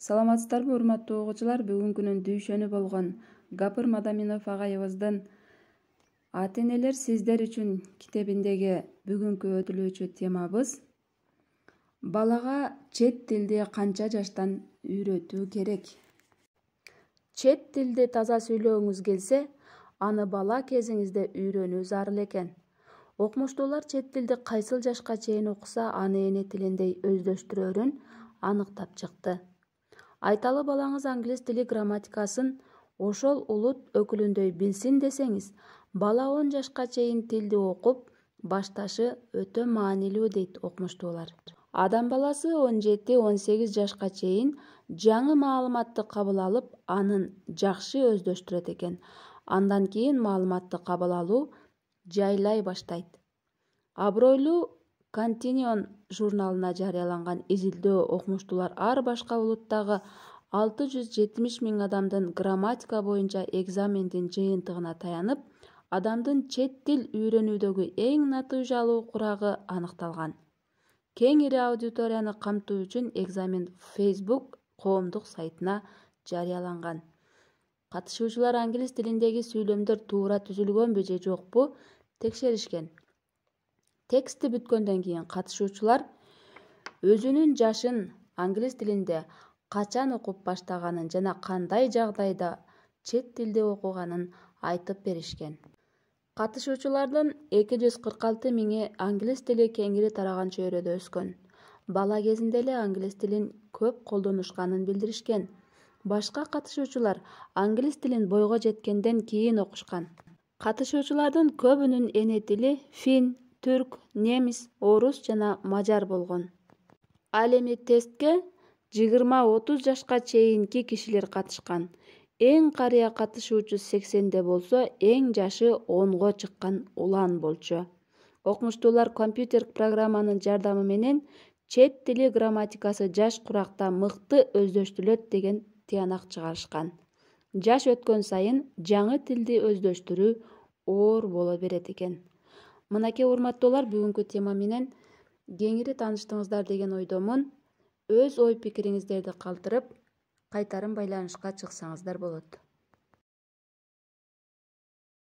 Саламатсыздарбы, урматтуу окуучулар? Бүгүнкүнүн дүйшөнү болгон Гапыр Мадаминов агайыбыздын Ата-энелер сиздер үчүн китебиндеги бүгүнкү өтүлүүчү темабыз балага чет тилди канча жаштан үйрөтүү керек? Чет тилди таза сүйлөгүңүз келсе, аны бала кезиңизде үйрөнүү зарыл экен. Окумуштуулар чет тилди кайсыл жашка чейин окуса, аны эне тилиндей өздөштүрөрүн аныктап чыкты. Айталы балаңыз англис тили грамматикасын ошол улут өкүлүндөй билсин десеңиз, бала 10 жашка чейин тилди окуп башташы өтө маанилүү дейт окумуштуулар. Адам баласы 17-18 жашка чейин жаңы маалыматты кабыл алып, анын жакшы өздөштүрөт экен. Андан кийин маалыматты кабыл алуу жайлай баштайт. Абройлуу Continuum журналына жарыяланган изилдөө окумуштуулар ар башка улуттагы 670 000 адамдын грамматика боюнча экзамендин жыйынтыгына таянып, адамдын чет тил үйрөнүүдөгү эң натыйжалуу курагы аныкталган. Кеңири аудиторияны камтуу үчүн экзамен Facebook коомдук сайтына жарыяланган. Катышуучулар англис тилиндеги сүйлөмдөр туура түзүлгөнбү же жокпу текшеришкен. Тексти бүткөндөн кийин катышуучулар өзүнүн жашын, англис тилинде качан окуп баштаганын жана кандай жагдайда чет тилди окуганын айтып беришкен. Катышуучулардын 246 000 англис тили кеңири тараган чөйрөдө өскөн. Бала кезинде эле англис тилин көп колдонушканын билдиришкен. Башка катышуучулар англис тилин бойго жеткенден кийин окушкан. Катышуучулардын көбүнүн эне тили фин, түрк, немис, орус жана мажар болгон. Ал эми тестке 20-30 жашка чейинки кишилер катышкан. Эң карыя катышуучу 80-де болсо, эң жашы 10го чыккан улан болчу. Окумуштуулар компьютер программанын жардамы менен чет тили грамматикасы жаш куракта мыкты өздөштүрүлөт деген тыянак чыгарышкан. Жаш өткөн сайын жаңы тилди өздөштүрүү оор боло берет экен. Мынакей урматтуулар, бүгүнкү тема менен кеңири тааныштыңыздар деген ойдомун. Өз ой пикириңиздерди калтырып, кайтарым байланышка чыксаңыздар болот.